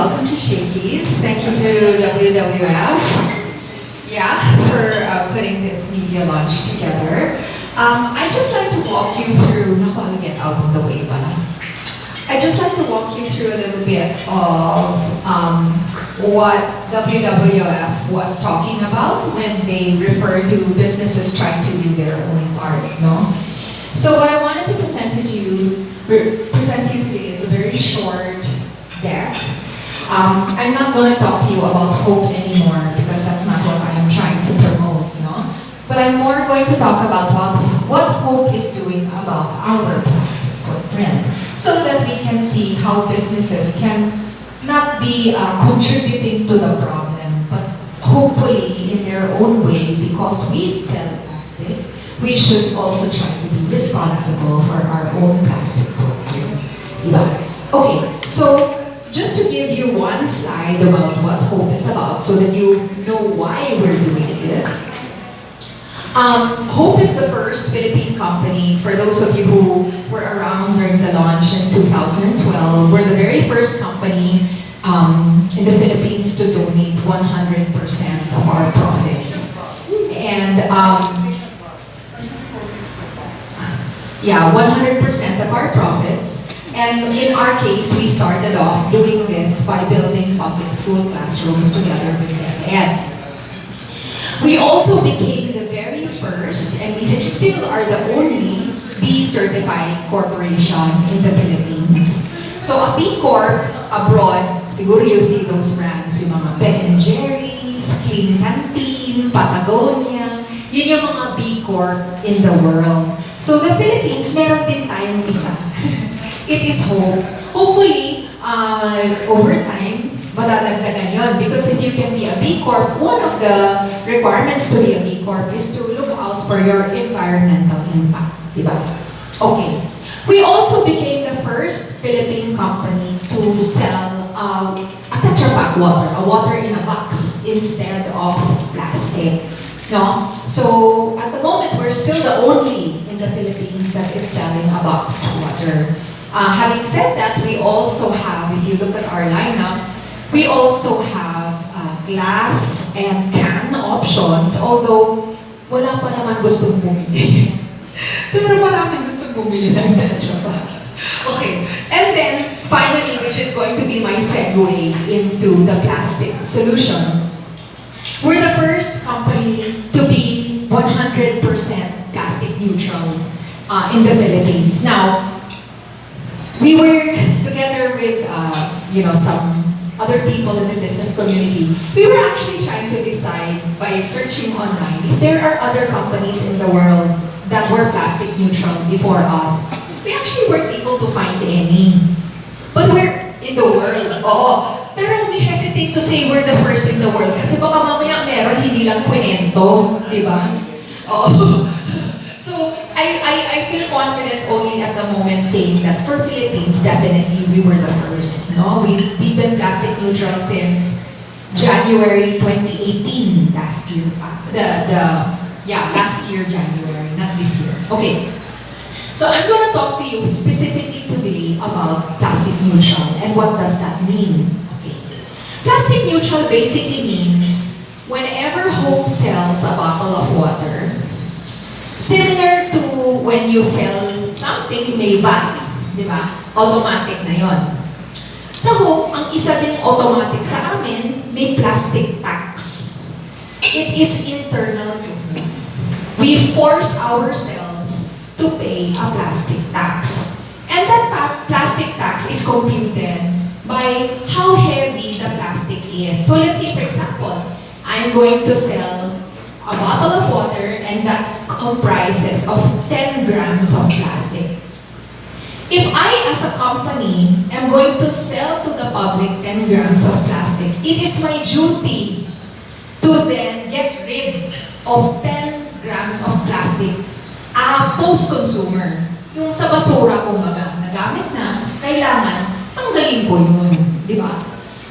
welcome to Shakey's. Thank you to WWF, for putting this media launch together. I'd just like to walk you through, naku, I'll get out of the way pala. I'd just like to walk you through a little bit of what WWF was talking about when they refer to businesses trying to do their own part, no? So what I wanted to present to you today is a very short deck. I'm not going to talk to you about hope anymore because that's not what I am trying to promote, you know. But I'm more going to talk about what hope is doing about our plastic footprint, so that we can see how businesses can not be contributing to the problem, but hopefully in their own way, because we sell plastic, we should also try to be responsible for our own plastic footprint. Okay, so just to give you one slide about what hope is about so that you know why we're doing this. Hope is the first Philippine company, for those of you who were around during the launch in 2012, we're the very first company in the Philippines to donate 100% of our profits. And 100% of our profits. And in our case, we started off doing this by building public school classrooms together with DepEd. We also became the very first, and we still are the only, B-certified corporation in the Philippines. So a B Corp abroad, siguro you see those brands, yung mga Ben & Jerry's, Clean Canteen, Patagonia, yun yung mga B Corp in the world. So the Philippines, meron din tayong isa. It is hope. Hopefully, over time, madadagdagan yun. Because if you can be a B Corp, one of the requirements to be a B Corp is to look out for your environmental impact. Diba? Okay. We also became the first Philippine company to sell a Tetra Pak water, a water in a box, instead of plastic. No? So, at the moment, we're still the only in the Philippines that is selling a boxed water. Having said that, we also have, if you look at our lineup, we also have glass and can options, although wala pa naman gustong bumili. Pero maraming gustong bumili ng Tetra Pak. Okay, and then finally, which is going to be my segue into the plastic solution, we're the first company to be 100% plastic neutral in the Philippines. Now, we were together with some other people in the business community. We were actually trying to decide by searching online if there are other companies in the world that were plastic neutral before us. We actually weren't able to find any. But we're in the world. Oo. Pero we hesitate to say we're the first in the world kasi baka mamaya meron hindi lang kwento, di ba? Oo. So, I feel confident only at the moment saying that for Philippines, definitely we were the first. No? We've been plastic neutral since January 2018, last year. Last year, January, not this year. Okay. So I'm going to talk to you specifically today about plastic neutral and what does that mean. Okay. Plastic neutral basically means whenever Hope sells a bottle of water, similar to when you sell something, may VAT, di ba? Automatic na yon. Sa Hope, ang isa ding automatic sa amin, may plastic tax. It is internal to Hope. We force ourselves to pay a plastic tax. And that plastic tax is computed by how heavy the plastic is. So let's say, for example, I'm going to sell a bottle of water and that comprises of 10 grams of plastic. If I, as a company, am going to sell to the public 10 grams of plastic, it is my duty to then get rid of 10 grams of plastic post-consumer. Yung sa basura, kumbaga, nagamit na, kailangan, tanggalin ko yun. Di ba?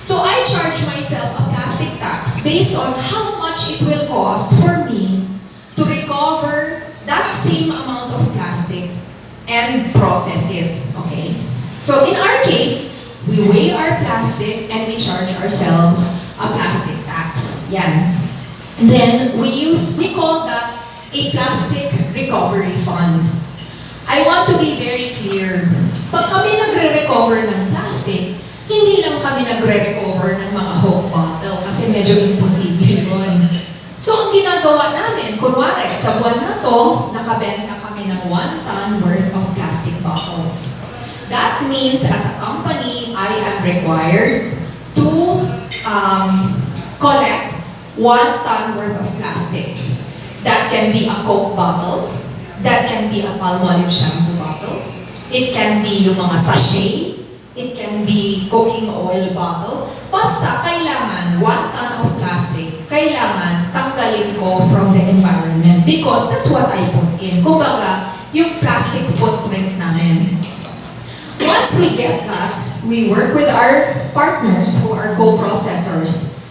So I charge myself a plastic tax based on how much it will cost for me to recover that same amount of plastic and process it. Okay? So in our case, we weigh our plastic and we charge ourselves a plastic tax. Yan. And then we call that a plastic recovery fund. I want to be very clear. Pag kami nagre-recover ng plastic, hindi lang kami nagre-recover ng mga Coke bottle kasi medyo imposible yun. So ang ginagawa namin, kunwari, sa buwan na to, nakabenta kami ng 1 ton worth of plastic bottles. That means as a company, I am required to collect 1 ton worth of plastic. That can be a Coke bottle, that can be a palmolive shampoo bottle, it can be yung mga sachet, it can be cooking oil bottle. Basta kailangan 1 ton of plastic, kailangan tanggalin ko from the environment because that's what I put in. Kumbaga, yung plastic footprint namin. Once we get that, we work with our partners who are co-processors.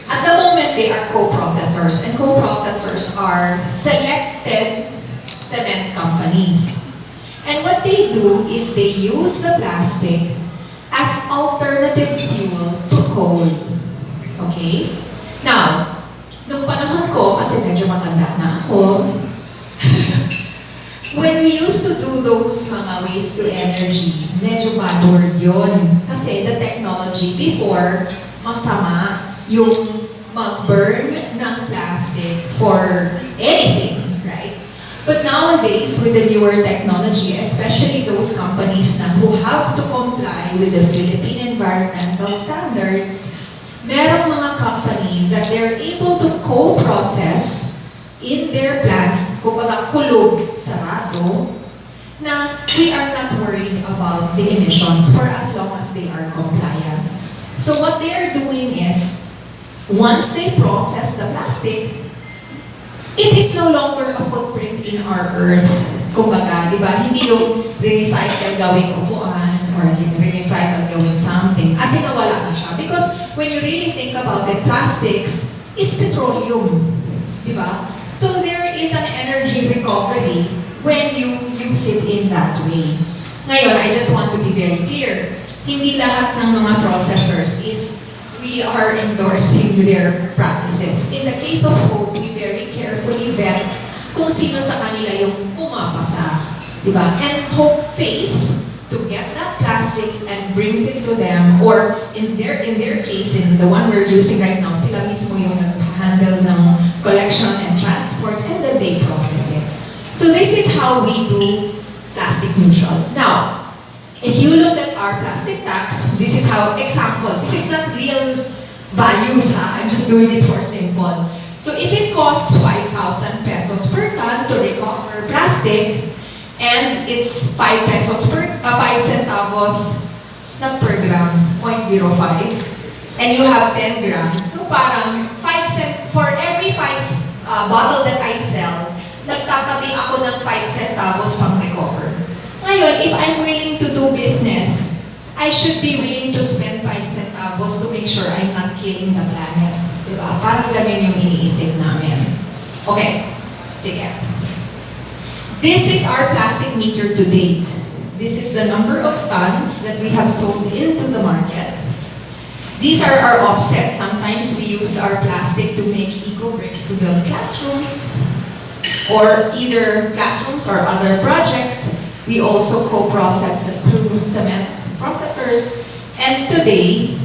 At the moment, they are co-processors, and co-processors are selected cement companies. And what they do is they use the plastic as alternative fuel to coal. Okay? Now, nung panahon ko, kasi medyo matanda na ako, when we used to do those mga waste to energy, medyo bad word yun. Kasi the technology before, masama yung mag-burn ng plastic for anything, right? But nowadays, with the newer technology, especially those companies na who have to comply with the Philippine environmental standards, merong mga company that they're able to co-process in their plants, kumbaga kulog, sarado, na we are not worried about the emissions for as long as they are compliant. So what they are doing is, once they process the plastic, it is no longer a footprint in our earth. Kumbaga, di ba, hindi yung re-recycle gawing upuan or re-recycle gawing something. As in, nawala na siya. Because when you really think about it, plastics is petroleum. Di ba? So there is an energy recovery when you use it in that way. Ngayon, I just want to be very clear. Hindi lahat ng mga processors is we are endorsing their practices. In the case of Hope, we very carefully vet kung sino sa kanila yung pumapasa. Diba? And Hope pays to get that plastic and brings it to them, or in their case, in the one we're using right now, sila mismo yung nag-handle ng collection and transport, and then they process it. So this is how we do plastic neutral. Now, if you look at our plastic tax, this is how, example, this is not real values, ha? I'm just doing it for simple. So if it costs 5,000 pesos per ton to recover plastic, and it's 5 pesos per, 5 centavos, not per gram, 0.05, and you have 10 grams, so parang 5 cent, for every 5 bottle that I sell, nagtatabi ako ng 5 centavos pang recover. Ngayon, if I'm willing to do business, I should be willing to spend 5 centavos to make sure I'm not killing the planet. Diba? Parang ganun yung iniisip namin. Okay, sige. This is our plastic meter to date. This is the number of tons that we have sold into the market. These are our offsets. Sometimes we use our plastic to make eco bricks to build classrooms, or either classrooms or other projects. We also co-process it through cement processors. And today,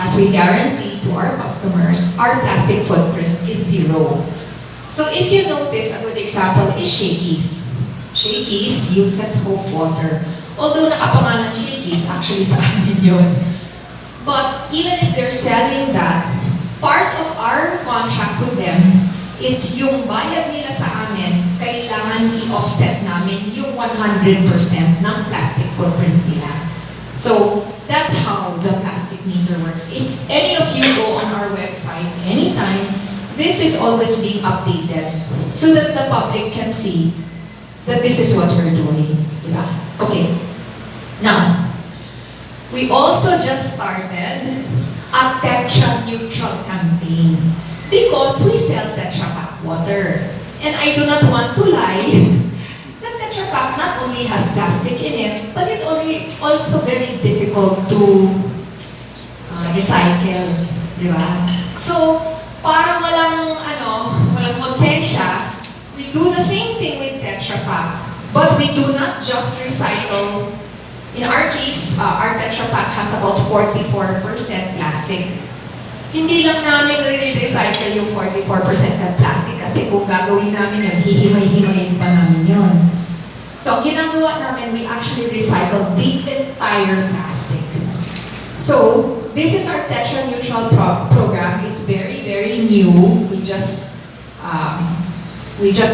as we guarantee to our customers, our plastic footprint is 0. So if you notice, a good example is Shakey's. Shakey's uses Hope water. Although nakapangalan Shakey's, actually sa amin yun. But even if they're selling that, part of our contract with them is yung bayad nila sa amin, kailangan i-offset namin yung 100% ng plastic footprint nila. So, that's how the plastic meter works. If any of you go on our website anytime, this is always being updated so that the public can see that this is what we're doing. Yeah. Okay. Now, we also just started a Tetra Neutral campaign because we sell Tetra Pak water. And I do not want to lie that Tetra Pak not only has plastic in it, but it's also very difficult to recycle, di ba? So, parang walang konsensya, we do the same thing with Tetra Pak, but we do not just recycle. In our case, our Tetra Pak has about 44% plastic. Hindi lang namin re-recycle yung 44% na plastic kasi kung gagawin namin yun, hihimay-himayin pa namin yun. So, ginagawa namin, we actually recycle the entire plastic. So, this is our Tetra Neutral program. It's very, very new. We just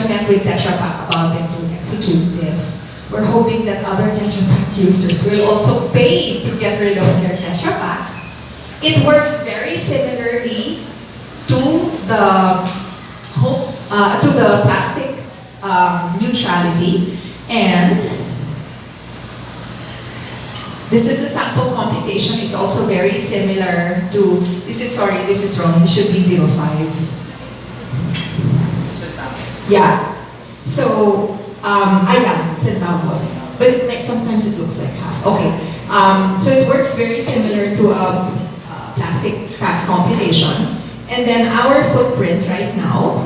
met with Tetra Pak about it to execute this. We're hoping that other Tetra Pak users will also pay to get rid of their Tetra Paks. It works very similarly to the plastic neutrality, and this is a sample computation. It's also very similar to, this is wrong, it should be 0.5. Yeah. So, centavos. But sometimes it looks like half. Okay. So it works very similar to plastic tax computation. And then our footprint right now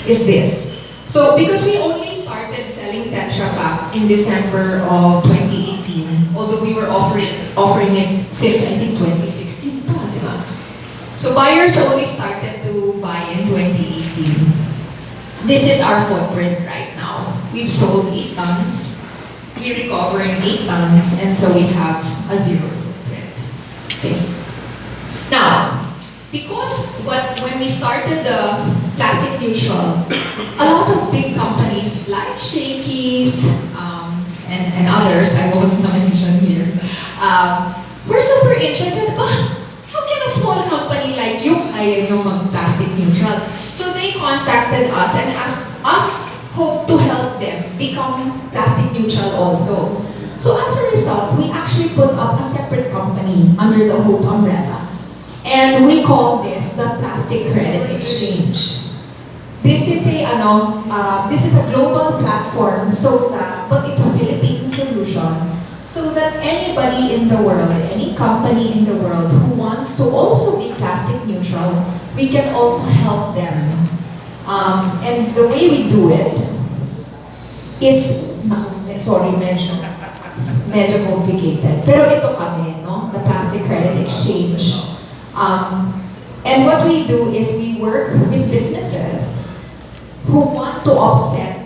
is this. So because we only started selling Tetra Pak in December of 2018, although we were offering it since I think 2016 pa, di ba? So buyers only started to buy in 2018. This is our footprint right now. We've sold 8 tons. We're recovering 8 tons, and so we have a 0 footprint. Okay. Now, because when we started the plastic neutral, a lot of big companies like Shakey's and others, I won't mention here, were super interested. How can a small company like you kaya nyo mag-plastic neutral? So they contacted us and asked us hope to help them become plastic neutral also. So as a result, we actually put up a separate company under the Hope umbrella. And we call this the Plastic Credit Exchange. This is a global platform but it's a Philippine solution, so that anybody in the world, any company in the world who wants to also be plastic neutral, we can also help them. And the way we do it is, medyo complicated. Pero ito kami, no? The Plastic Credit Exchange. And what we do is we work with businesses who want to offset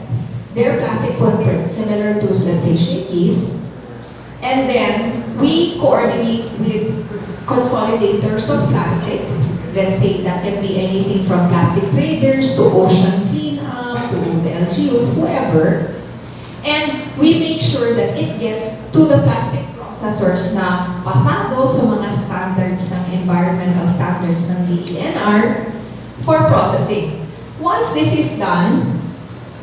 their plastic footprint, similar to, let's say, Shakey's. And then we coordinate with consolidators of plastic. Let's say that can be anything from plastic traders to ocean cleanup to the LGUs, whoever. And we make sure that it gets to the plastic processors na pasado sa mga standards ng environmental standards ng DENR for processing. Once this is done,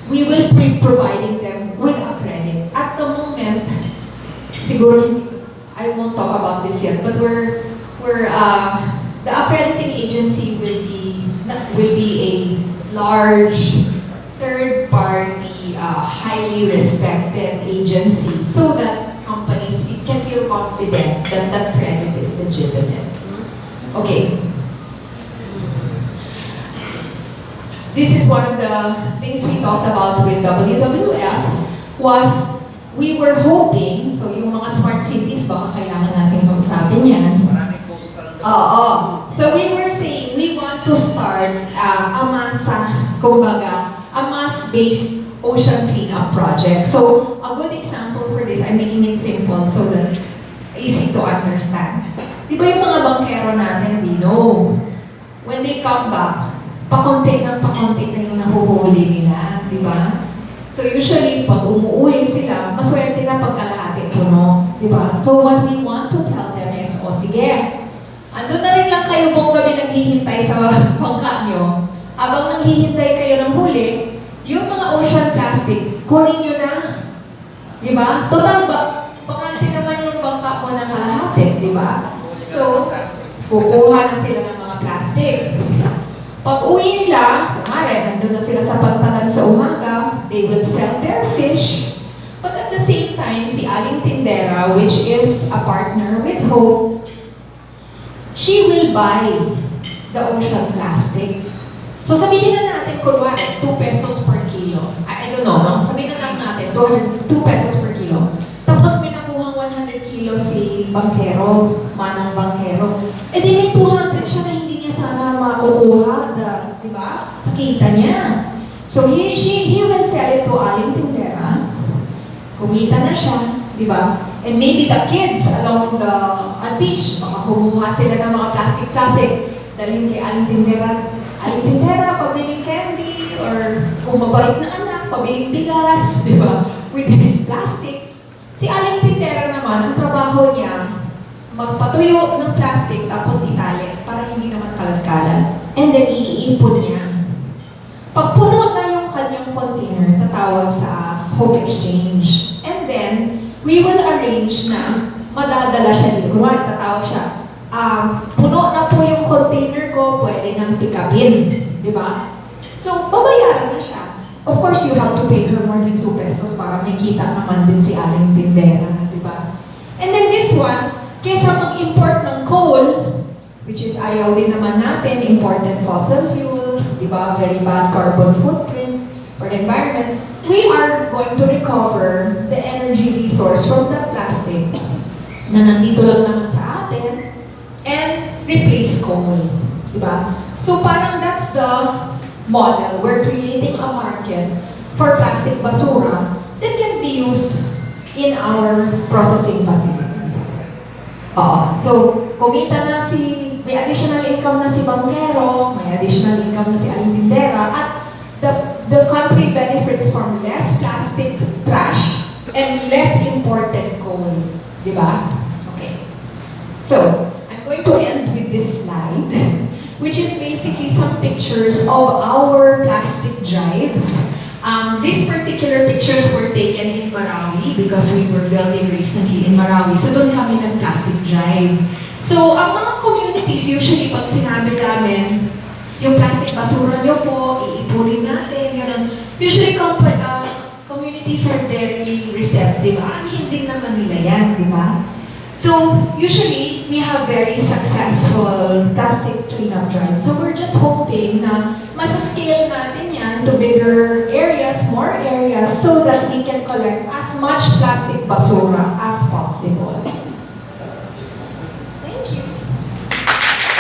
we will be providing them with a credit. At the moment, siguro, I won't talk about this yet, but the accrediting agency will be a large third-party, highly respected agency, so that companies can feel confident that that credit is legitimate. Okay. This is one of the things we talked about with WWF was we were hoping, so yung mga smart cities, baka kailangan natin kausapin yan. Maraming postal. Oo. So we were saying we want to start a mass-based ocean cleanup project. So a good example for this, I'm making it simple so that easy to understand. Di ba yung mga bankero natin, we know, when they come back, pakonti na yung nahuhuli nila, di ba? So usually, pag umuwi sila, maswerte na pagkalahati puno, di ba? So what we want to tell them is, sige, andun na rin lang kayo buong gabi naghihintay sa bangka nyo. Habang naghihintay kayo ng huli, yung mga ocean plastic, kunin nyo na. Di ba? Total bakante naman yung bangka mo ng kalahati, di ba? So, kukuha na sila ng mga plastic. Pag uwi nila, nandun na sila sa pantalan sa umaga, they will sell their fish. But at the same time, si Aling Tindera, which is a partner with Hope, she will buy the ocean plastic. So sabihin na natin, kunwari, 2 pesos per kilo. I don't know, no? Sabihin na lang natin, 2 pesos per kilo. Tapos may nakuhang 100 kilo si bangkero, manang bangkero. Eh di may 200 siya na hindi niya sana makukuha, di ba? Sa kita niya. So he will sell it to Aling Tindera. Kumita na siya, di ba? And maybe the kids along the beach, baka kumuha sila ng mga plastic, dalhin kay Aling Tindera. Aling Tindera, pabiling candy, or kung mabait na anak, pabiling bigas, di ba? With his plastic. Si Aling Tindera naman, ang trabaho niya, magpatuyo ng plastic tapos itali para hindi naman kalat-kalat. And then iipon niya. Pag puno na yung kanyang container, tatawag sa Hope Exchange. And then, we will arrange na madadala siya dito. Kunwari, tatawag siya, puno na po yung container ko, pwede nang pick upin. Di ba? So, babayaran na siya. Of course, you have to pay her more than 2 pesos para may kita naman din si Aling Tindera. Di ba? And then this one, kesa mag-import ng coal, which is ayaw din naman natin, imported fossil fuels, di ba? Very bad carbon footprint for the environment. We are going to recover the energy resource from that plastic na nandito lang naman sa atin and replace coal. Diba? So parang that's the model. We're creating a market for plastic basura that can be used in our processing facilities. So kumita na may additional income na si bangkero, may additional income na si Aling Tindera, at the country benefits from less plastic trash and less imported coal. Diba? Okay. So, I'm going to end with this slide, which is basically some pictures of our plastic drives. These particular pictures were taken in Marawi because we were building recently in Marawi. So, doon kami nag-plastic drive. So, ang mga communities, usually pag sinabi namin, yung plastic basura nyo po, iipunin natin, gano'n. Usually, communities are very receptive. Hindi naman nila yan, di ba? So, usually, we have very successful plastic cleanup drives. So, we're just hoping na mas-scale natin yan to bigger areas, more areas, so that we can collect as much plastic basura as possible.